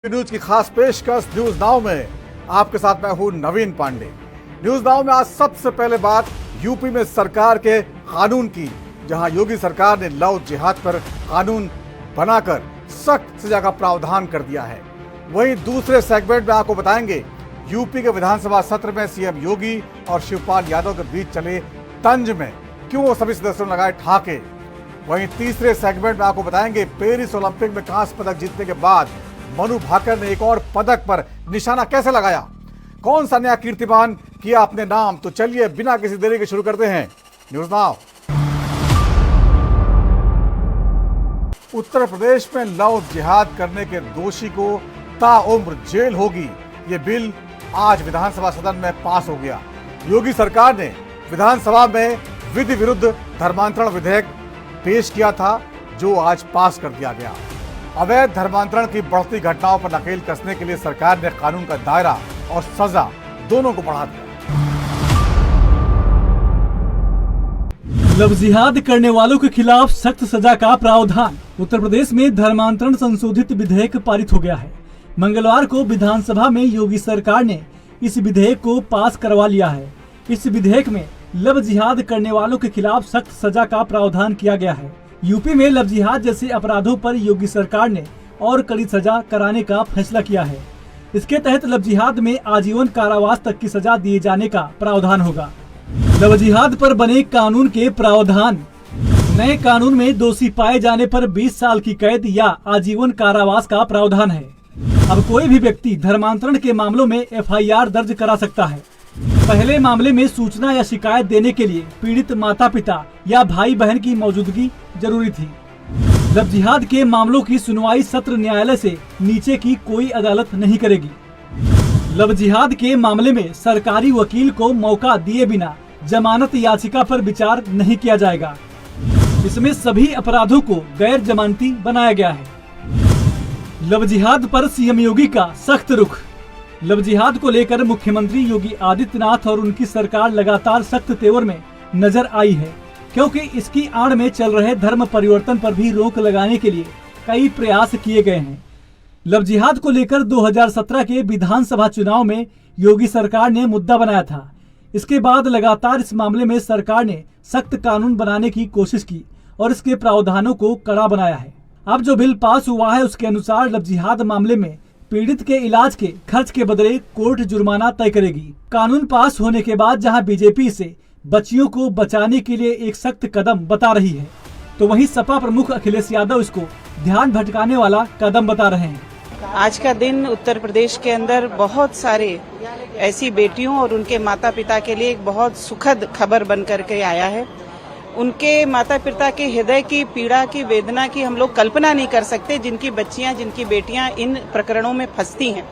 News की खास पेशकश न्यूज नाउ में आपके साथ मैं हूं नवीन पांडे। न्यूज नाउ में आज सबसे पहले बात यूपी में सरकार के कानून की, जहां योगी सरकार ने लव जिहाद पर कानून बनाकर सख्त सजा का प्रावधान कर दिया है। वहीं दूसरे सेगमेंट में आपको बताएंगे यूपी के विधानसभा सत्र में सीएम योगी और शिवपाल यादव के बीच चले तंज में क्यों सभी सदस्यों ने लगाए ठाके। वहीं तीसरे सेगमेंट में आपको बताएंगे पेरिस ओलंपिक में कांस्य पदक जीतने के बाद मनु भाकर ने एक और पदक पर निशाना कैसे लगाया, कौन सा नया कीर्तिमान किया अपने नाम। तो चलिए बिना किसी देरी के शुरू करते हैं न्यूज नाउ। उत्तर प्रदेश में लव जिहाद करने के दोषी को ताउम्र जेल होगी, ये बिल आज विधानसभा सदन में पास हो गया। योगी सरकार ने विधानसभा में विधि विरुद्ध धर्मांतरण विधेयक पेश किया था, जो आज पास कर दिया गया। अवैध धर्मांतरण की बढ़ती घटनाओं पर नकेल कसने के लिए सरकार ने कानून का दायरा और सजा दोनों को बढ़ा दिया। लव जिहाद करने वालों के खिलाफ सख्त सजा का प्रावधान। उत्तर प्रदेश में धर्मांतरण संशोधित विधेयक पारित हो गया है। मंगलवार को विधानसभा में योगी सरकार ने इस विधेयक को पास करवा लिया है। इस विधेयक में लव जिहाद करने वालों के खिलाफ सख्त सजा का प्रावधान किया गया है। यूपी में लव जिहाद जैसे अपराधों पर योगी सरकार ने और कड़ी सजा कराने का फैसला किया है। इसके तहत लव जिहाद में आजीवन कारावास तक की सजा दिए जाने का प्रावधान होगा। लव जिहाद पर बने कानून के प्रावधान। नए कानून में दोषी पाए जाने पर 20 साल की कैद या आजीवन कारावास का प्रावधान है। अब कोई भी व्यक्ति धर्मांतरण के मामलों में FIR दर्ज करा सकता है। पहले मामले में सूचना या शिकायत देने के लिए पीड़ित माता पिता या भाई बहन की मौजूदगी जरूरी थी। लव जिहाद के मामलों की सुनवाई सत्र न्यायालय से नीचे की कोई अदालत नहीं करेगी। लव जिहाद के मामले में सरकारी वकील को मौका दिए बिना जमानत याचिका पर विचार नहीं किया जाएगा। इसमें सभी अपराधों को गैर जमानती बनाया गया है। लव जिहाद पर सीएम योगी का सख्त रुख। लव जिहाद को लेकर मुख्यमंत्री योगी आदित्यनाथ और उनकी सरकार लगातार सख्त तेवर में नजर आई है, क्योंकि इसकी आड़ में चल रहे धर्म परिवर्तन पर भी रोक लगाने के लिए कई प्रयास किए गए हैं। लव जिहाद को लेकर 2017 के विधानसभा चुनाव में योगी सरकार ने मुद्दा बनाया था। इसके बाद लगातार इस मामले में सरकार ने सख्त कानून बनाने की कोशिश की और इसके प्रावधानों को कड़ा बनाया है। अब जो बिल पास हुआ है उसके अनुसार लव जिहाद मामले में पीड़ित के इलाज के खर्च के बदले कोर्ट जुर्माना तय करेगी। कानून पास होने के बाद जहां बीजेपी इसे बच्चियों को बचाने के लिए एक सख्त कदम बता रही है, तो वहीं सपा प्रमुख अखिलेश यादव इसको ध्यान भटकाने वाला कदम बता रहे हैं। आज का दिन उत्तर प्रदेश के अंदर बहुत सारे ऐसी बेटियों और उनके माता पिता के लिए एक बहुत सुखद खबर बन करके आया है। उनके माता पिता के हृदय की पीड़ा की वेदना की हम लोग कल्पना नहीं कर सकते, जिनकी बच्चियां जिनकी बेटियां इन प्रकरणों में फंसती हैं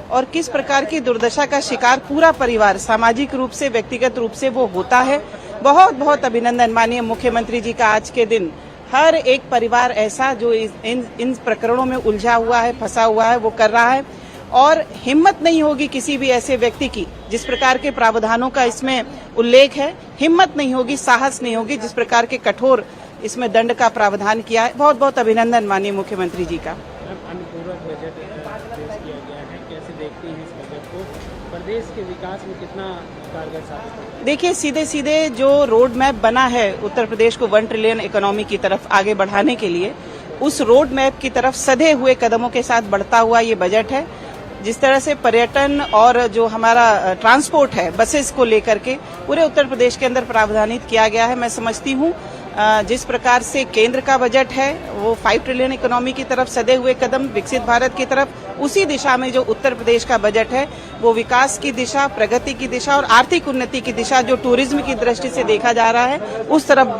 और किस प्रकार की दुर्दशा का शिकार पूरा परिवार सामाजिक रूप से व्यक्तिगत रूप से वो होता है। बहुत बहुत अभिनंदन माननीय मुख्यमंत्री जी का आज के दिन। हर एक परिवार ऐसा जो इन प्रकरणों में उलझा हुआ है, फंसा हुआ है, वो कर रहा है और हिम्मत नहीं होगी किसी भी ऐसे व्यक्ति की, जिस प्रकार के प्रावधानों का इसमें उल्लेख है, हिम्मत नहीं होगी, साहस नहीं होगी, जिस प्रकार के कठोर इसमें दंड का प्रावधान किया है। बहुत बहुत अभिनंदन माननीय मुख्यमंत्री जी का। अनुपूरक बजट पेश किया गया है, कैसे देखते हैं इस बजट को, प्रदेश के विकास में कितना कारगर साबित होगा? देखिए, सीधे सीधे जो रोड मैप बना है उत्तर प्रदेश को 1 ट्रिलियन इकोनॉमी की तरफ आगे बढ़ाने के लिए, उस रोड मैप की तरफ सधे हुए कदमों के साथ बढ़ता हुआ ये बजट है। जिस तरह से पर्यटन और जो हमारा ट्रांसपोर्ट है, बसेस को लेकर के पूरे उत्तर प्रदेश के अंदर प्रावधानित किया गया है। मैं समझती हूँ जिस प्रकार से केंद्र का बजट है वो 5 ट्रिलियन इकोनॉमी की तरफ सधे हुए कदम, विकसित भारत की तरफ, उसी दिशा में जो उत्तर प्रदेश का बजट है वो विकास की दिशा, प्रगति की दिशा और आर्थिक उन्नति की दिशा, जो टूरिज्म की दृष्टि से देखा जा रहा है, उस तरफ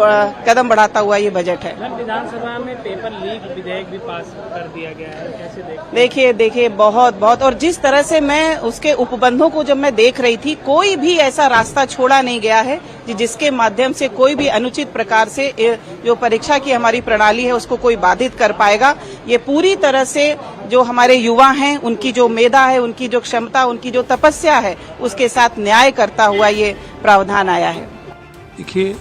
कदम बढ़ाता हुआ ये बजट है। विधानसभा में पेपर लीक विधेयक भी पास कर दिया गया है, कैसे देखिए? देखिए बहुत और जिस तरह से मैं उसके उपबंधों को जब मैं देख रही थी, कोई भी ऐसा रास्ता छोड़ा नहीं गया है जिसके माध्यम से कोई भी अनुचित प्रकार से जो परीक्षा की हमारी प्रणाली है उसको कोई बाधित कर पाएगा। ये पूरी तरह से जो हमारे युवा हैं, उनकी जो मेधा है, उनकी जो क्षमता, उनकी जो तपस्या है, उसके साथ न्याय करता हुआ ये प्रावधान आया है। देखिए,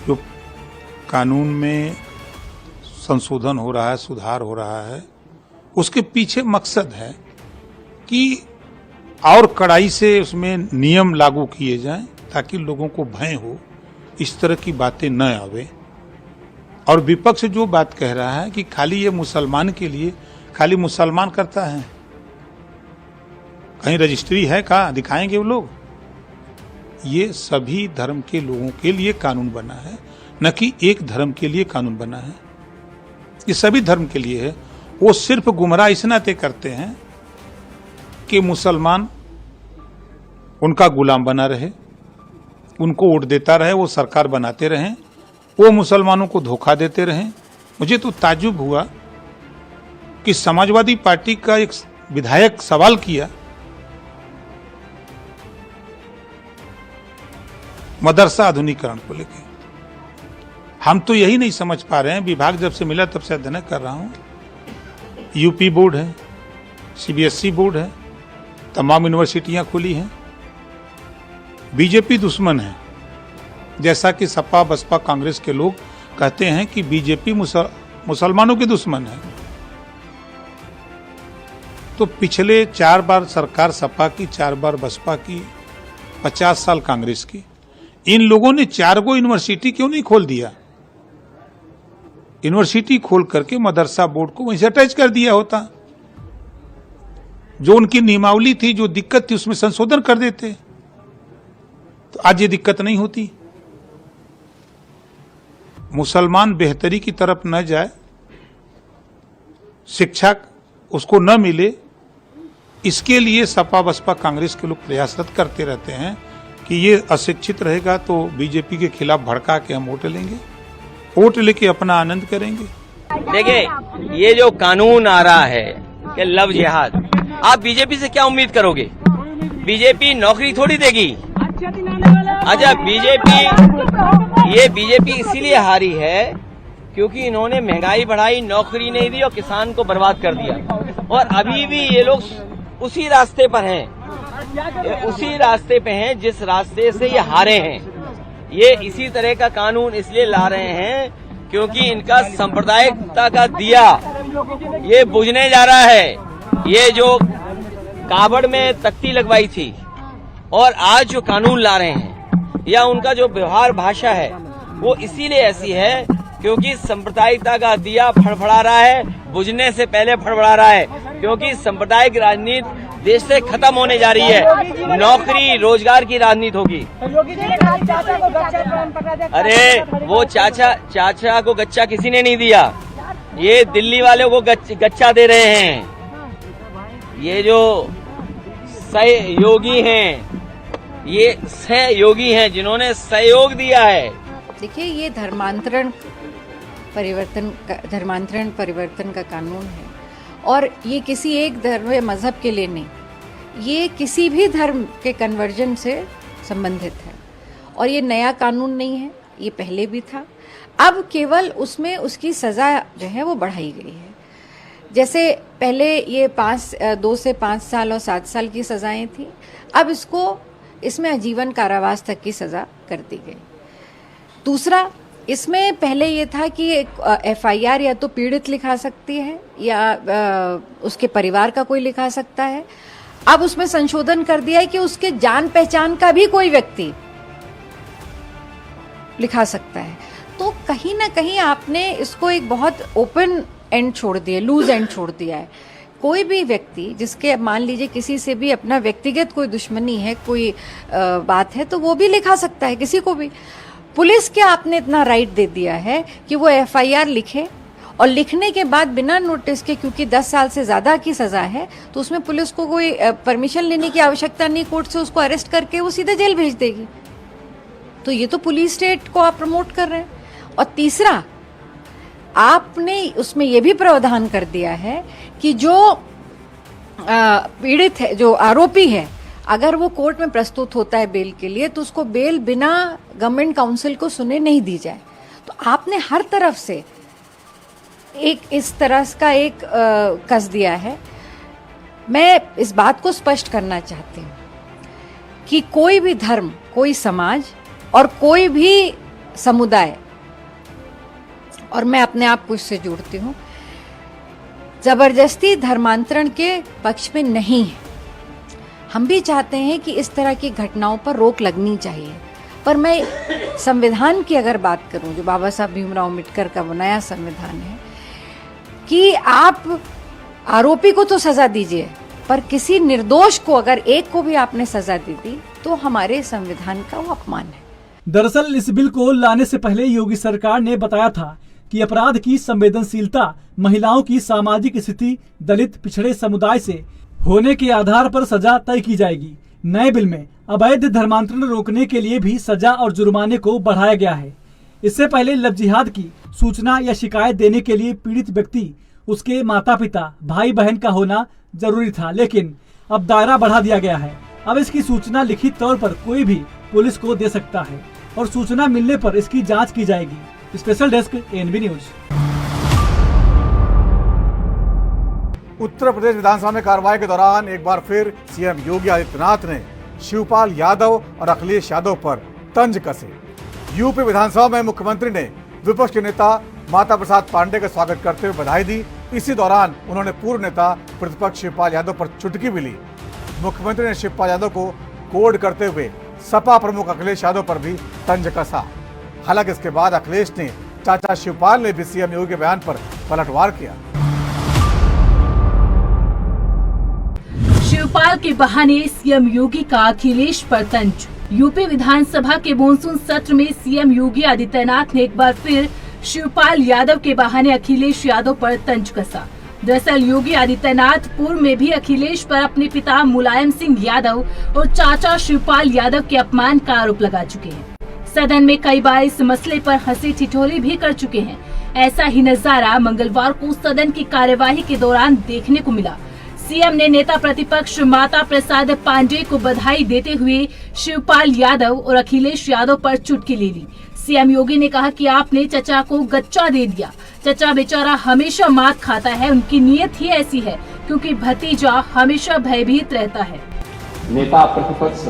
जो कानून में संशोधन हो रहा है, सुधार हो रहा है, उसके पीछे मकसद है कि और कड़ाई से उसमें नियम लागू किए जाएं ताकि लोगों को भय हो, इस तरह की बातें न आवे। और विपक्ष जो बात कह रहा है कि खाली ये मुसलमान के लिए, खाली मुसलमान करता है, कहीं रजिस्ट्री है कहाँ, दिखाएंगे वो लोग? ये सभी धर्म के लोगों के लिए कानून बना है, न कि एक धर्म के लिए कानून बना है। ये सभी धर्म के लिए है। वो सिर्फ गुमराह इस नाते करते हैं कि मुसलमान उनका गुलाम बना रहे, उनको वोट देता रहे, वो सरकार बनाते रहें, वो मुसलमानों को धोखा देते रहें। मुझे तो ताज्जुब हुआ कि समाजवादी पार्टी का एक विधायक सवाल किया मदरसा आधुनिकीकरण को लेकर। हम तो यही नहीं समझ पा रहे हैं, विभाग जब से मिला तब से अध्ययन कर रहा हूं, यूपी बोर्ड है, सीबीएसई बोर्ड है, तमाम यूनिवर्सिटियां खुली हैं, बीजेपी दुश्मन है, जैसा कि सपा बसपा कांग्रेस के लोग कहते हैं कि बीजेपी मुसलमानों के दुश्मन है। तो पिछले 4 बार सरकार सपा की, 4 बार बसपा की, 50 साल कांग्रेस की, इन लोगों ने 4 गो यूनिवर्सिटी क्यों नहीं खोल दिया? यूनिवर्सिटी खोल करके मदरसा बोर्ड को वहीं से अटैच कर दिया होता। जो उनकी नियमावली थी, जो दिक्कत थी, उसमें संशोधन कर देते तो आज ये दिक्कत नहीं होती। मुसलमान बेहतरी की तरफ न जाए, शिक्षा उसको न मिले, इसके लिए सपा बसपा कांग्रेस के लोग प्रयासरत करते रहते हैं कि ये अशिक्षित रहेगा तो बीजेपी के खिलाफ भड़का के हम वोट लेंगे, वोट लेके अपना आनंद करेंगे। देखिए, ये जो कानून आ रहा है कि लव जिहाद, आप बीजेपी से क्या उम्मीद करोगे? बीजेपी नौकरी थोड़ी देगी। अच्छा, बीजेपी इसीलिए हारी है क्योंकि इन्होंने महंगाई बढ़ाई, नौकरी नहीं दी और किसान को बर्बाद कर दिया। और अभी भी ये लोग उसी रास्ते पर हैं, उसी रास्ते पे हैं जिस रास्ते से ये हारे हैं। ये इसी तरह का कानून इसलिए ला रहे हैं क्योंकि इनका सांप्रदायिकता का दिया ये बुझने जा रहा है। ये जो कावड़ में तख्ती लगवाई थी और आज जो कानून ला रहे हैं, या उनका जो व्यवहार भाषा है वो इसीलिए ऐसी है क्योंकि सांप्रदायिकता का दिया फड़फड़ा रहा है, बुझने से पहले फड़फड़ा रहा है। क्योंकि सांप्रदायिक राजनीति देश से खत्म होने जा रही है, नौकरी रोजगार की राजनीति होगी। अरे वो चाचा को गच्चा किसी ने नहीं दिया, ये दिल्ली वाले को गच्चा दे रहे हैं। ये जो सहयोगी हैं, ये सहयोगी हैं जिन्होंने सहयोग दिया है। देखिए, ये धर्मांतरण परिवर्तन का कानून है और ये किसी एक धर्म या मजहब के लिए नहीं, ये किसी भी धर्म के कन्वर्जन से संबंधित है। और ये नया कानून नहीं है, ये पहले भी था। अब केवल उसमें उसकी सज़ा जो है वो बढ़ाई गई है। जैसे पहले ये 2 से 5 साल और 7 साल की सज़ाएं थी, अब इसमें आजीवन कारावास तक की सज़ा कर दी गई। दूसरा, इसमें पहले ये था कि एफआईआर या तो पीड़ित लिखा सकती है या उसके परिवार का कोई लिखा सकता है। अब उसमें संशोधन कर दिया है कि उसके जान पहचान का भी कोई व्यक्ति लिखा सकता है। तो कहीं ना कहीं आपने इसको एक बहुत ओपन एंड छोड़ दिया, लूज एंड छोड़ दिया है। कोई भी व्यक्ति जिसके मान लीजिए किसी से भी अपना व्यक्तिगत कोई दुश्मनी है, कोई बात है, तो वो भी लिखा सकता है किसी को भी। पुलिस के आपने इतना राइट दे दिया है कि वो एफआईआर लिखे और लिखने के बाद बिना नोटिस के, क्योंकि 10 साल से ज्यादा की सजा है, तो उसमें पुलिस को कोई परमिशन लेने की आवश्यकता नहीं कोर्ट से, उसको अरेस्ट करके वो सीधे जेल भेज देगी। तो ये तो पुलिस स्टेट को आप प्रमोट कर रहे हैं। और तीसरा, आपने उसमें ये भी प्रावधान कर दिया है कि जो पीड़ित है, जो आरोपी है, अगर वो कोर्ट में प्रस्तुत होता है बेल के लिए, तो उसको बेल बिना गवर्नमेंट काउंसिल को सुने नहीं दी जाए। तो आपने हर तरफ से एक इस तरह का एक कस दिया है। मैं इस बात को स्पष्ट करना चाहती हूँ कि कोई भी धर्म, कोई समाज और कोई भी समुदाय, और मैं अपने आप को इससे जोड़ती हूँ, जबरदस्ती धर्मांतरण के पक्ष में नहीं है। हम भी चाहते हैं कि इस तरह की घटनाओं पर रोक लगनी चाहिए, पर मैं संविधान की अगर बात करूं, जो बाबा साहब भीमराव अम्बेडकर का बनाया संविधान है, कि आप आरोपी को तो सजा दीजिए, पर किसी निर्दोष को अगर एक को भी आपने सजा दे दी तो हमारे संविधान का वो अपमान है। दरअसल इस बिल को लाने से पहले योगी सरकार ने बताया था कि अपराध की संवेदनशीलता, महिलाओं की सामाजिक स्थिति, दलित पिछड़े समुदाय से होने के आधार पर सजा तय की जाएगी। नए बिल में अवैध धर्मांतरण रोकने के लिए भी सजा और जुर्माने को बढ़ाया गया है। इससे पहले लव जिहाद की सूचना या शिकायत देने के लिए पीड़ित व्यक्ति, उसके माता पिता, भाई बहन का होना जरूरी था, लेकिन अब दायरा बढ़ा दिया गया है। अब इसकी सूचना लिखित तौर पर कोई भी पुलिस को दे सकता है और सूचना मिलने पर इसकी जांच की जाएगी। Special desk NB news. Uttar Pradesh विधानसभा में कार्रवाई के दौरान एक बार फिर सीएम योगी आदित्यनाथ ने शिवपाल यादव और अखिलेश यादव पर तंज कसे। यूपी विधानसभा में मुख्यमंत्री ने विपक्ष के नेता माता प्रसाद पांडे का स्वागत करते हुए बधाई दी। इसी दौरान उन्होंने पूर्व नेता प्रतिपक्ष शिवपाल यादव पर चुटकी भी ली। मुख्यमंत्री ने शिवपाल यादव को कोड करते हुए सपा प्रमुख अखिलेश यादव पर भी तंज कसा। हालांकि इसके बाद अखिलेश ने चाचा शिवपाल ने भी सीएम योगी के बयान पर पलटवार किया। शिवपाल के बहाने सीएम योगी का अखिलेश पर तंज। यूपी विधानसभा के मॉनसून सत्र में सीएम योगी आदित्यनाथ ने एक बार फिर शिवपाल यादव के बहाने अखिलेश यादव पर तंज कसा। दरअसल योगी आदित्यनाथ पूर्व में भी अखिलेश पर अपने पिता मुलायम सिंह यादव और चाचा शिवपाल यादव के अपमान का आरोप लगा चुके हैं। सदन में कई बार इस मसले पर हंसी ठिठोली भी कर चुके हैं। ऐसा ही नजारा मंगलवार को सदन की कार्यवाही के दौरान देखने को मिला। सीएम ने नेता प्रतिपक्ष माता प्रसाद पांडे को बधाई देते हुए शिवपाल यादव और अखिलेश यादव पर चुटकी ले ली। सीएम योगी ने कहा कि आपने चचा को गच्चा दे दिया। चचा बेचारा हमेशा मात खाता है, उनकी नीयत ही ऐसी है क्योंकि भतीजा हमेशा भयभीत रहता है। नेता प्रतिपक्ष,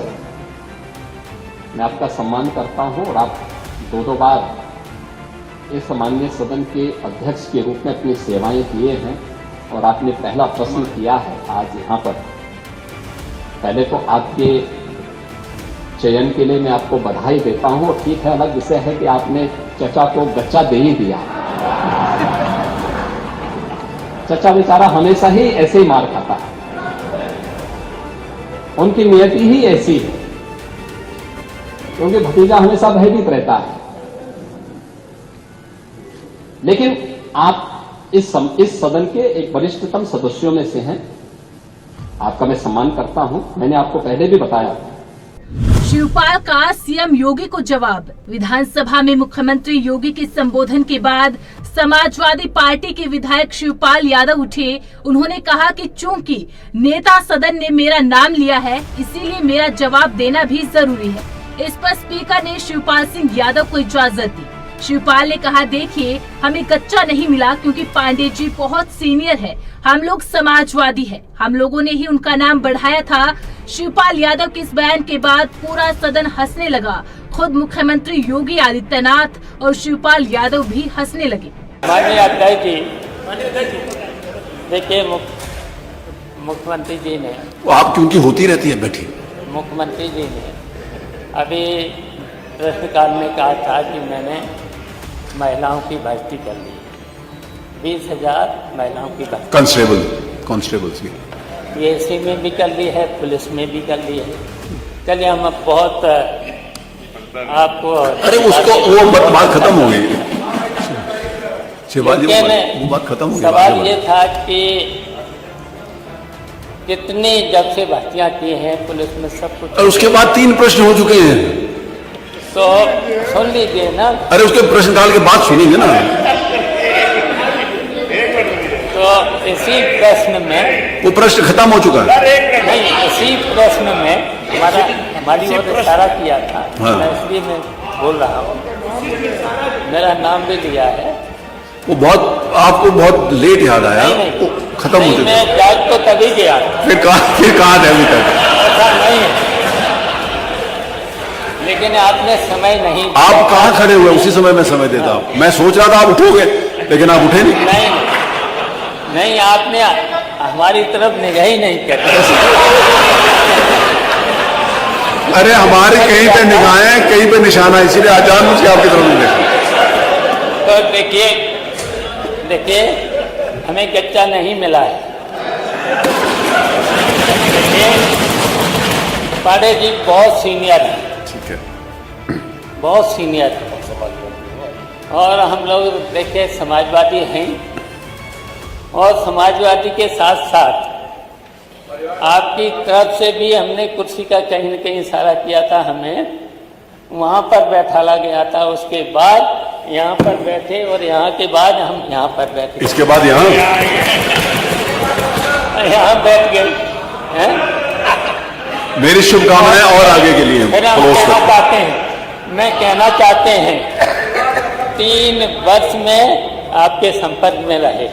मैं आपका सम्मान करता हूं और आप दो बार इस माननीय सदन के अध्यक्ष के रूप में अपनी सेवाएं किए हैं और आपने पहला प्रश्न किया है आज यहाँ पर। पहले तो आपके चयन के लिए मैं आपको बधाई देता हूँ और ठीक है, अलग विषय है कि आपने चचा को गच्चा दे ही दिया। चचा बेचारा हमेशा ही ऐसे ही मार खाता है, उनकी नियति ही ऐसी है क्योंकि भतीजा हमेशा भयभीत रहता है। लेकिन आप इस सदन के एक वरिष्ठतम सदस्यों में से हैं, आपका मैं सम्मान करता हूं। मैंने आपको पहले भी बताया। शिवपाल का सीएम योगी को जवाब। विधानसभा में मुख्यमंत्री योगी के संबोधन के बाद समाजवादी पार्टी के विधायक शिवपाल यादव उठे। उन्होंने कहा कि चूंकि नेता सदन ने मेरा नाम लिया है, इसीलिए मेरा जवाब देना भी जरूरी है। इस पर स्पीकर ने शिवपाल सिंह यादव को इजाजत दी। शिवपाल ने कहा, देखिए हमें कच्चा नहीं मिला क्योंकि पांडे जी बहुत सीनियर है, हम लोग समाजवादी है, हम लोगों ने ही उनका नाम बढ़ाया था। शिवपाल यादव के इस बयान के बाद पूरा सदन हंसने लगा। खुद मुख्यमंत्री योगी आदित्यनाथ और शिवपाल यादव भी हंसने लगे। माननीय अध्यक्ष जी, देखिए मुख्यमंत्री जी ने, वो आपकी उनकी होती रहती है बैठी, मुख्यमंत्री जी ने अभी प्रश्नकाल में कहा था कि मैंने महिलाओं की भर्ती कर ली, 20,000 महिलाओं की भर्ती कांस्टेबल की पीएससी में भी कर ली है, पुलिस में भी कर ली है। चलिए हम अब बहुत आपको, अरे उसको वो बात खत्म हो गई, वो बात खत्म हो गई। सवाल ये था कि कितनी जब से भर्तियां की हैं पुलिस में, सब कुछ। और उसके बाद 3 प्रश्न हो चुके हैं, तो सुन लीजिए ना। अरे उसके प्रश्नकाल के बाद सुनेंगे ना। तो इसी प्रश्न में, वो प्रश्न खत्म हो चुका है। नहीं, इसी प्रश्न में हमारी ओर इशारा किया था। हाँ। मैं इसलिए मैं बोल रहा हूँ, मेरा नाम भी लिया है। वो बहुत आपको बहुत लेट याद आया, नहीं, खत्म हो चुका। मैं जाग तो तभी गया, फिर कहा था अभी तक। ऐसा नहीं है, लेकिन आपने समय नहीं। आप कहाँ खड़े हुए? उसी समय मैं समय देता हूँ। मैं सोच रहा था आप उठोगे, लेकिन आप उठे नहीं। नहीं, आपने हमारी तरफ निगाह ही नहीं करी। अरे हमारी कहीं पे निगाहें कहीं पे निशाना, इसीलिए आजान मुझे आपकी तरफ नहीं देखा। तो देखिए हमें कच्चा नहीं मिला है। देखिए पांडे जी बहुत सीनियर हैं, ठीक है, बहुत सीनियर हैं, और हम लोग देखिए समाजवादी हैं, और समाजवादी के साथ साथ आपकी तरफ से भी हमने कुर्सी का कहीं न कहीं इशारा किया था, हमें वहाँ पर बैठाला गया था, उसके बाद यहाँ पर बैठे, और यहाँ के बाद हम यहाँ पर बैठे, इसके बाद यहाँ बैठ गए हैं। मेरी शुभकामनाएं और आगे के लिए मैं कहना चाहते हैं 3 वर्ष में आपके संपर्क में रहे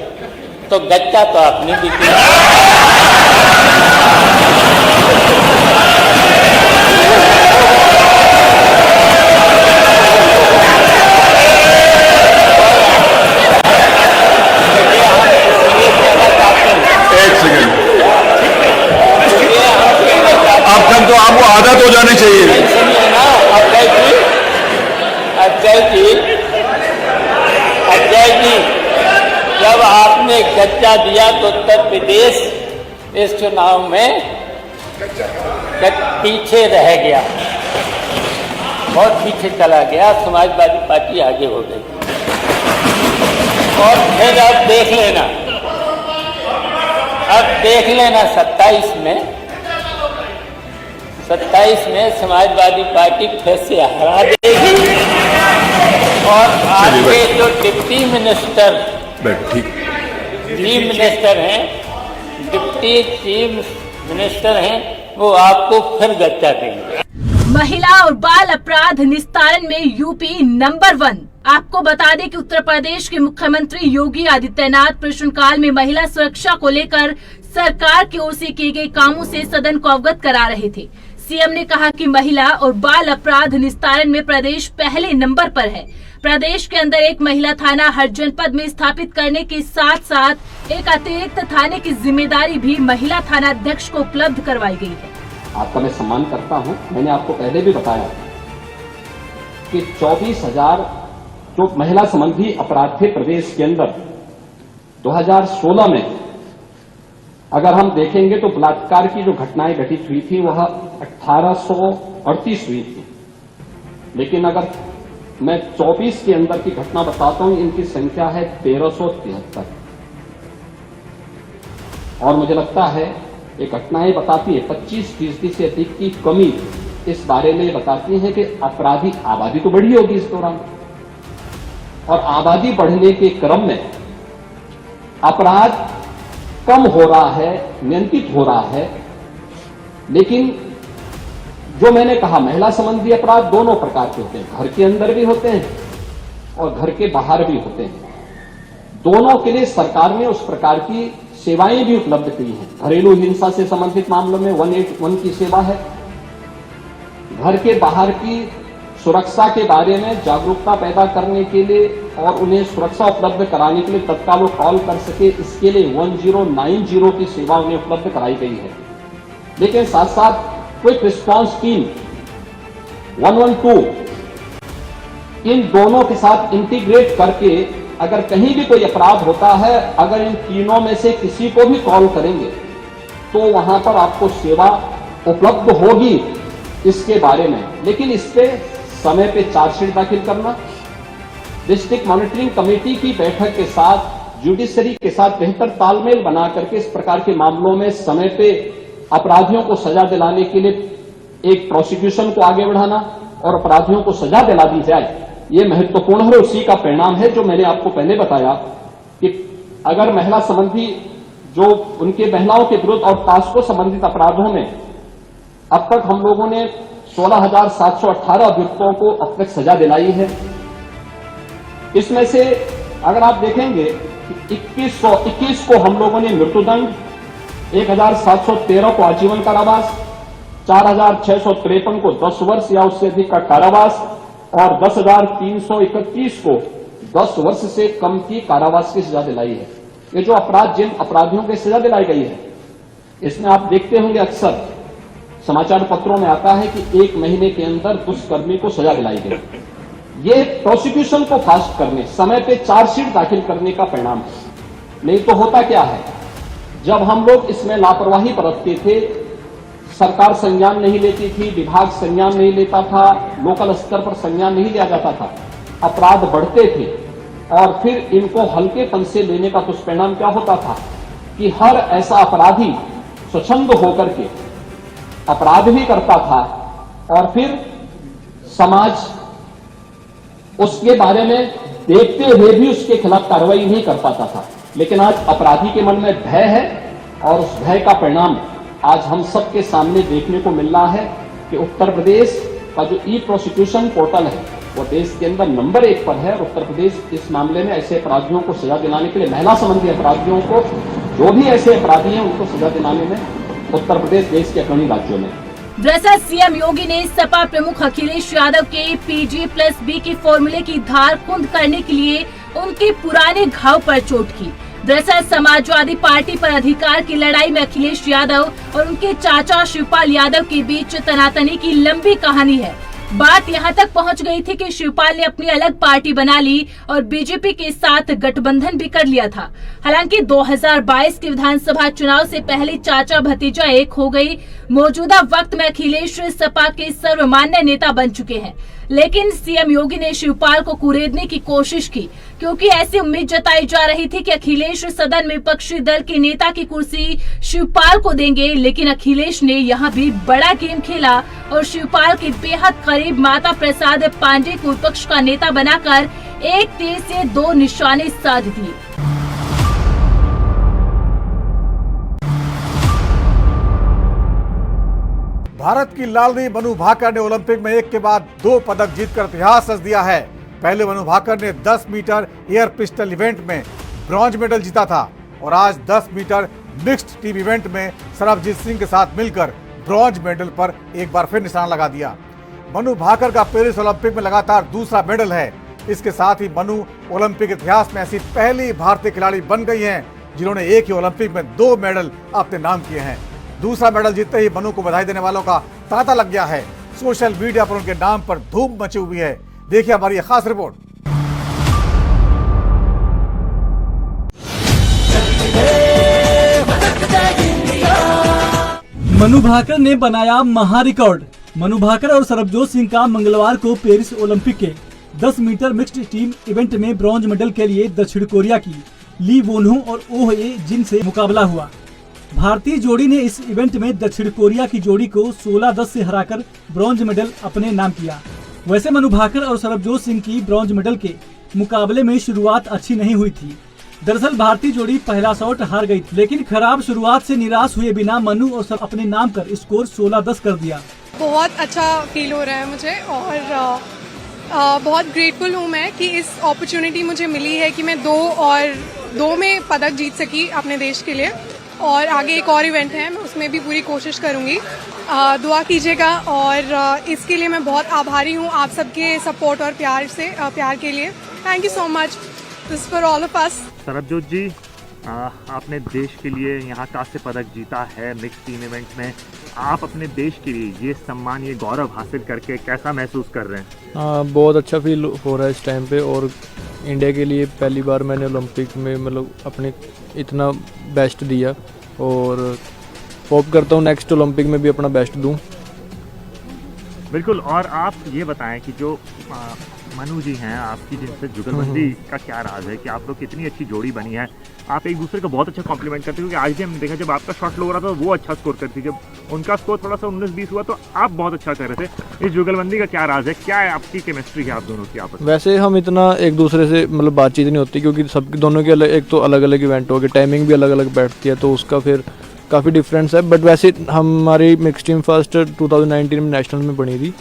तो गच्चा तो आपने भी किया। अब तक तो आपको आदत हो जानी चाहिए। सुनिए ना अजय जी, जब आपने गच्चा दिया तो उत्तर प्रदेश इस चुनाव में पीछे रह गया, बहुत पीछे चला गया, समाजवादी पार्टी आगे हो गई। और फिर अब देख लेना 27 में समाजवादी पार्टी फिर से हरा देगी, और आपके जो deputy minister deputy chief minister हैं वो आपको फिर गच्चा देंगे। महिला और बाल अपराध निस्तारण में यूपी नंबर 1। आपको बता दें कि उत्तर प्रदेश के मुख्यमंत्री योगी आदित्यनाथ प्रश्नकाल में महिला सुरक्षा को लेकर सरकार की ओर से किए गए कामों से सदन को अवगत करा रहे थे। सीएम ने कहा कि महिला और बाल अपराध निस्तारण में प्रदेश पहले नंबर पर है। प्रदेश के अंदर एक महिला थाना हर जनपद में स्थापित करने के साथ साथ एक अतिरिक्त थाने की जिम्मेदारी भी महिला थाना अध्यक्ष को उपलब्ध करवाई गई है। आपका मैं सम्मान करता हूं। मैंने आपको पहले भी बताया कि 24,000 जो महिला संबंधी अपराध थे प्रदेश के अंदर 2016 में अगर हम देखेंगे तो बलात्कार की जो घटनाएं घटित हुई थी वह 1838 हुई थी, लेकिन अगर मैं 24 के अंदर की घटना बताता हूं, इनकी संख्या है 1373। और मुझे लगता है ये घटनाएं बताती है 25% से अधिक की कमी इस बारे में बताती है कि अपराधी आबादी तो बढ़ी होगी इस दौरान, और आबादी बढ़ने के क्रम में अपराध कम हो रहा है, नियंत्रित हो रहा है। लेकिन जो मैंने कहा महिला संबंधी अपराध दोनों प्रकार के होते हैं, घर के अंदर भी होते हैं और घर के बाहर भी होते हैं। दोनों के लिए सरकार ने उस प्रकार की सेवाएं भी उपलब्ध की हैं। घरेलू हिंसा से संबंधित मामलों में 181 की सेवा है। घर के बाहर की सुरक्षा के बारे में जागरूकता पैदा करने के लिए और उन्हें सुरक्षा उपलब्ध कराने के लिए तत्काल वो कॉल कर सके, इसके लिए 1090 की सेवा उन्हें उपलब्ध कराई गई है। लेकिन साथ साथ क्विक रिस्पांस टीम 112 इन दोनों के साथ इंटीग्रेट करके अगर कहीं भी कोई अपराध होता है, अगर इन तीनों में से किसी को भी कॉल करेंगे तो वहां पर आपको सेवा उपलब्ध होगी इसके बारे में। लेकिन इस पे समय पे चार्जशीट दाखिल करना, डिस्ट्रिक्ट मॉनिटरिंग कमेटी की बैठक के साथ जुडिशरी के साथ बेहतर तालमेल बना करके इस प्रकार के मामलों में समय पे अपराधियों को सजा दिलाने के लिए एक प्रोसिक्यूशन को आगे बढ़ाना और अपराधियों को सजा दिला दी जाए, ये महत्वपूर्ण है। उसी का परिणाम है जो मैंने आपको पहले बताया कि अगर महिला संबंधी जो उनके महिलाओं के विरुद्ध और पास्को संबंधित अपराधों में अब तक हम लोगों ने 16,718 अभियुक्तों को अब तक सजा दिलाई है। इसमें से अगर आप देखेंगे 2121 को हम लोगों ने मृत्युदंड, 1,713 को आजीवन कारावास, 4,653 को 10 वर्ष या उससे अधिक का कारावास और 10,331 को 10 वर्ष से कम की कारावास की सजा दिलाई है। ये जो अपराध, जिन अपराधियों को सजा दिलाई गई है, इसमें आप देखते होंगे अक्सर समाचार पत्रों में आता है कि 1 महीने के अंदर दुष्कर्मी को सजा दिलाई गई। ये प्रोसिक्यूशन को फास्ट करने, समय पे चार्जशीट दाखिल करने का परिणाम है। नहीं तो होता क्या है, जब हम लोग इसमें लापरवाही बरतते थे, सरकार संज्ञान नहीं लेती थी, विभाग संज्ञान नहीं लेता था, लोकल स्तर पर संज्ञान नहीं लिया जाता था, अपराध बढ़ते थे और फिर इनको हल्केपन से लेने का दुष्परिणाम क्या होता था कि हर ऐसा अपराधी स्वच्छंद होकर के अपराध भी करता था और फिर समाज उसके बारे में देखते हुए भी उसके खिलाफ कार्रवाई नहीं कर पाता था। लेकिन आज अपराधी के मन में भय है और उस भय का परिणाम आज हम सबके सामने देखने को मिल रहा है कि उत्तर प्रदेश का जो ई प्रोसिक्यूशन पोर्टल है वो देश के अंदर नंबर 1 पर है। और उत्तर प्रदेश इस मामले में ऐसे अपराधियों को सजा दिलाने के लिए, महिला संबंधी अपराधियों को, जो भी ऐसे अपराधी हैं उनको सजा दिलाने में उत्तर प्रदेश देश के अग्रणी राज्यों में। दरअसल सीएम योगी ने सपा प्रमुख अखिलेश यादव के PG+B के फॉर्मूले की धार कुंद करने के लिए उनके पुराने घाव पर चोट की। दरअसल समाजवादी पार्टी पर अधिकार की लड़ाई में अखिलेश यादव और उनके चाचा शिवपाल यादव के बीच तनातनी की लंबी कहानी है। बात यहां तक पहुंच गई थी कि शिवपाल ने अपनी अलग पार्टी बना ली और बीजेपी के साथ गठबंधन भी कर लिया था। हालांकि 2022 के विधानसभा चुनाव से पहले चाचा भतीजा एक हो गई। मौजूदा वक्त में अखिलेश सपा के सर्वमान्य नेता बन चुके हैं, लेकिन सीएम योगी ने शिवपाल को कुरेदने की कोशिश की, क्योंकि ऐसी उम्मीद जताई जा रही थी कि अखिलेश सदन में विपक्षी दल के नेता की कुर्सी शिवपाल को देंगे। लेकिन अखिलेश ने यहां भी बड़ा गेम खेला और शिवपाल के बेहद करीब माता प्रसाद पांडे को विपक्ष का नेता बनाकर एक तीर से 2 निशाने साध दिए। भारत की लालनी मनु भाकर ने ओलंपिक में एक के बाद 2 पदक जीतकर इतिहास रच दिया है। पहले मनु भाकर ने 10 मीटर एयर पिस्टल इवेंट में ब्रॉन्ज मेडल जीता था और आज 10 मीटर मिक्स्ड टीम इवेंट में सरबजीत सिंह के साथ मिलकर ब्रॉन्ज मेडल पर एक बार फिर निशाना लगा दिया। मनु भाकर का पेरिस ओलंपिक में लगातार दूसरा मेडल है। इसके साथ ही मनु ओलंपिक इतिहास में ऐसी पहली भारतीय खिलाड़ी बन गई हैं जिन्होंने एक ही ओलंपिक में 2 मेडल अपने नाम किए हैं। दूसरा मेडल जीतते ही मनु को बधाई देने वालों का तांता लग गया है। सोशल मीडिया पर उनके नाम पर धूम मची हुई है। देखिए हमारी खास रिपोर्ट। मनु भाकर ने बनाया महा रिकॉर्ड। मनु भाकर और सरबजोत सिंह का मंगलवार को पेरिस ओलंपिक के 10 मीटर मिक्स्ड टीम इवेंट में ब्रॉन्ज मेडल के लिए दक्षिण कोरिया की ली वोनहो और ओह ए जिन से मुकाबला हुआ। भारतीय जोड़ी ने इस इवेंट में दक्षिण कोरिया की जोड़ी को 16-10 से हराकर ब्रॉन्ज मेडल अपने नाम किया। वैसे मनु भाकर और सरबजोत सिंह की ब्रॉन्ज मेडल के मुकाबले में शुरुआत अच्छी नहीं हुई थी। दरअसल भारतीय जोड़ी पहला शॉट हार गई थी, लेकिन खराब शुरुआत से निराश हुए बिना मनु और सब अपने नाम कर स्कोर 16-10 कर दिया। बहुत अच्छा फील हो रहा है मुझे और बहुत ग्रेटफुल हूँ मैं कि इस अपॉर्चुनिटी मुझे मिली है कि मैं 2 में पदक जीत सकी अपने देश के लिए। और आगे एक और इवेंट है, मैं उसमें भी पूरी कोशिश करूँगी। दुआ कीजिएगा और इसके लिए मैं बहुत आभारी हूँ आप सबके सपोर्ट और प्यार के लिए। Thank you so much this for all of us. Sarabjot ji, आपने देश के लिए यहाँ कांस्य पदक जीता है मिक्स टीम इवेंट में। आप अपने देश के लिए ये सम्मान, ये गौरव हासिल करके कैसा महसूस कर रहे हैं? बहुत अच्छा फील हो रहा है इस टाइम पे। और इंडिया के लिए पहली बार मैंने ओलंपिक में मतलब अपने इतना बेस्ट दिया और होप करता हूँ नेक्स्ट ओलंपिक में भी अपना बेस्ट दूँ। बिल्कुल। और आप ये बताएं कि जो मनु जी हैं आपकी, जिनसे जुगलबंदी का क्या राज है कि आप लोग कितनी अच्छी जोड़ी बनी है। आप एक दूसरे को बहुत अच्छा कॉम्प्लीमेंट करते हो, क्योंकि आज भी हमने देखा जब आपका शॉट लो हो रहा था वो अच्छा स्कोर करती, जब उनका स्कोर थोड़ा सा 19-20 हुआ तो आप बहुत अच्छा कर रहे थे। इस जुगलबंदी का क्या राज है, क्या है आपकी केमिस्ट्री है आप दोनों की आपस में? वैसे हम इतना एक दूसरे से मतलब बातचीत नहीं होती, क्योंकि सबके दोनों के एक तो अलग अलग इवेंट हो गए, टाइमिंग भी अलग अलग बैठती है, तो उसका फिर काफ़ी डिफरेंस है। बट वैसे हमारी मिक्स टीम फर्स्ट 2019 में नेशनल में बनी थी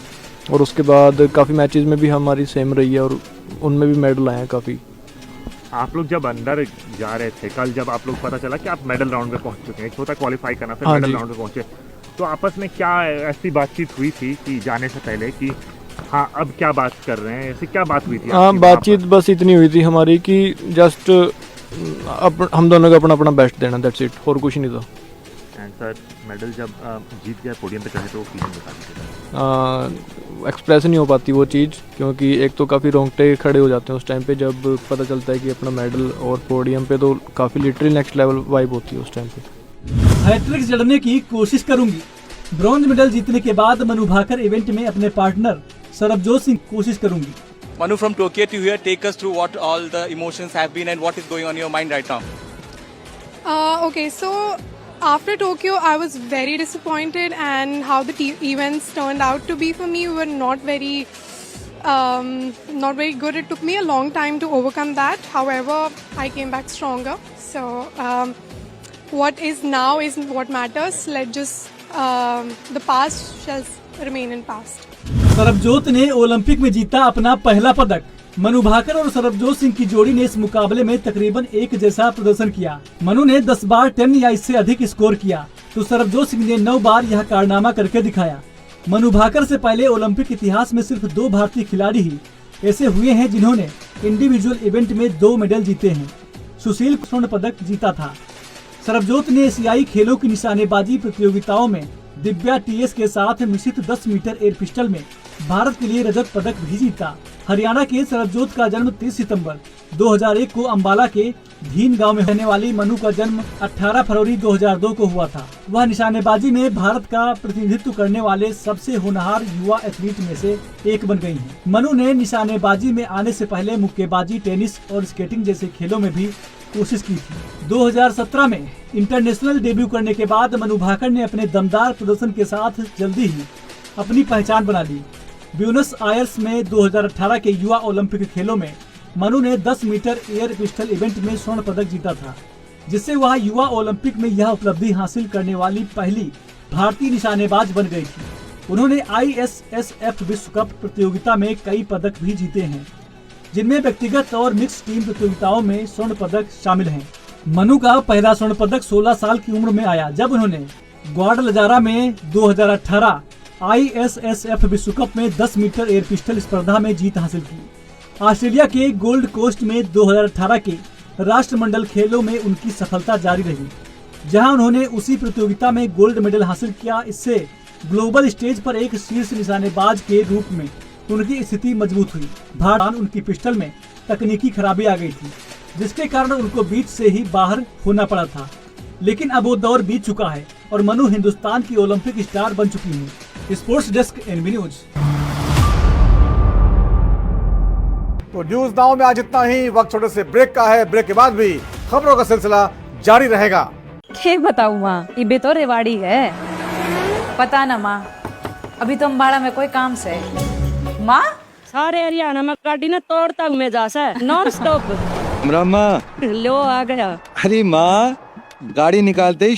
और उसके बाद काफ़ी मैचेस में भी हमारी सेम रही है और उनमें भी मेडल आए हैं काफ़ी। आप लोग जब अंदर जा रहे थे कल, जब आप लोग पता चला कि आप मेडल राउंड में पहुंच चुके हैं, एक होता क्वालिफाई करना, फिर मेडल राउंड में पहुंचे, तो आपस में क्या ऐसी बातचीत हुई थी कि जाने से पहले कि हाँ अब क्या बात कर रहे हैं, ऐसी क्या बात हुई थी? हाँ, बातचीत बस इतनी हुई थी हमारी कि जस्ट हम दोनों को अपना अपना बेस्ट देना, दैट्स इट, और कुछ नहीं था। एंड सर मेडल जब जीत गया पोडियम पे चढ़े तो वो फीलिंग बता दीजिए। एक्सप्रेस नहीं हो पाती वो चीज़, क्योंकि एक तो काफ़ी रोंगटे खड़े हो जाते हैं उस टाइम पे जब पता चलता है कि अपना मेडल, और पोडियम पे तो काफ़ी लिटरली नेक्स्ट लेवल वाइब होती है उस टाइम पे। हैट्रिक जड़ने की कोशिश करूंगी। ब्रॉन्ज मेडल जीतने के बाद मनु भाकर इवेंट में अपने पार्टनर सरबजोत सिंह कोशिश करूंगी। Manu, from Tokyo to here, take us through what all the emotions have been and what is going on in your mind right now. Okay, so after Tokyo, I was very disappointed, and how the events turned out to be for me were not very good. It took me a long time to overcome that. However, I came back stronger. So what is now is what matters. Let just the past shall remain in past. Sarabjot ने Olympic में जीता अपना पहला पदक। मनु भाकर और सरबजोत सिंह की जोड़ी ने इस मुकाबले में तकरीबन एक जैसा प्रदर्शन किया। मनु ने 10 बार 10 या इससे अधिक स्कोर किया, तो सरबजोत सिंह ने 9 बार यह कारनामा करके दिखाया। मनु भाकर से पहले ओलंपिक इतिहास में सिर्फ 2 भारतीय खिलाड़ी ही ऐसे हुए हैं जिन्होंने इंडिविजुअल इवेंट में 2 मेडल जीते हैं। सुशील स्वर्ण पदक जीता था। सरबजोत ने एशियाई खेलों की निशानेबाजी प्रतियोगिताओं में दिव्या टीएस के साथ मिश्रित 10 मीटर एयर पिस्टल में भारत के लिए रजत पदक भी जीता। हरियाणा के सरबजोत का जन्म 30 सितंबर 2001 को अंबाला के धीन गांव में रहने वाली मनु का जन्म 18 फरवरी 2002 को हुआ था। वह निशानेबाजी में भारत का प्रतिनिधित्व करने वाले सबसे होनहार युवा एथलीट में से एक बन गई हैं। मनु ने निशानेबाजी में आने से पहले मुक्केबाजी, टेनिस और स्केटिंग जैसे खेलों में भी कोशिश की थी। 2017 में इंटरनेशनल डेब्यू करने के बाद मनु भाकर ने अपने दमदार प्रदर्शन के साथ जल्दी ही अपनी पहचान बना ली। ब्यूनस आयर्स में 2018 के युवा ओलंपिक खेलों में मनु ने 10 मीटर एयर पिस्टल इवेंट में स्वर्ण पदक जीता था, जिससे वह युवा ओलंपिक में यह उपलब्धि हासिल करने वाली पहली भारतीय निशानेबाज बन गई थी। उन्होंने ISSF विश्व कप प्रतियोगिता में कई पदक भी जीते हैं, जिनमें व्यक्तिगत और मिक्स टीम प्रतियोगिताओं में स्वर्ण पदक शामिल हैं। मनु का पहला स्वर्ण पदक 16 साल की उम्र में आया, जब उन्होंने ग्वाडलजारा में 2018 ISSF विश्व कप में 10 मीटर एयर पिस्टल स्पर्धा में जीत हासिल की। ऑस्ट्रेलिया के गोल्ड कोस्ट में 2018 के राष्ट्रमंडल खेलों में उनकी सफलता जारी रही, जहां उन्होंने उसी प्रतियोगिता में गोल्ड मेडल हासिल किया। इससे ग्लोबल स्टेज पर एक शीर्ष निशानेबाज के रूप में उनकी स्थिति मजबूत हुई। भारत उनकी पिस्टल में तकनीकी खराबी आ गई थी, जिसके कारण उनको बीच से ही बाहर होना पड़ा था, लेकिन अब वो दौर बीत चुका है और मनु हिंदुस्तान की ओलंपिक स्टार बन चुकी है। Sports desk NB news. तो न्यूज नाउ में आज इतना ही। वक्त छोटे से ब्रेक का है। ब्रेक के बाद भी खबरों का सिलसिला जारी रहेगा। क्या बताऊँ माँ, ये तो रेवाड़ी है। पता न माँ, अभी तो अम्बाड़ा में कोई काम से माँ सारे हरियाणा में गाड़ी ने तोड़ता में जा सा नॉन स्टॉप। माँ लो आ गया। अरे माँ, गाड़ी निकालते ही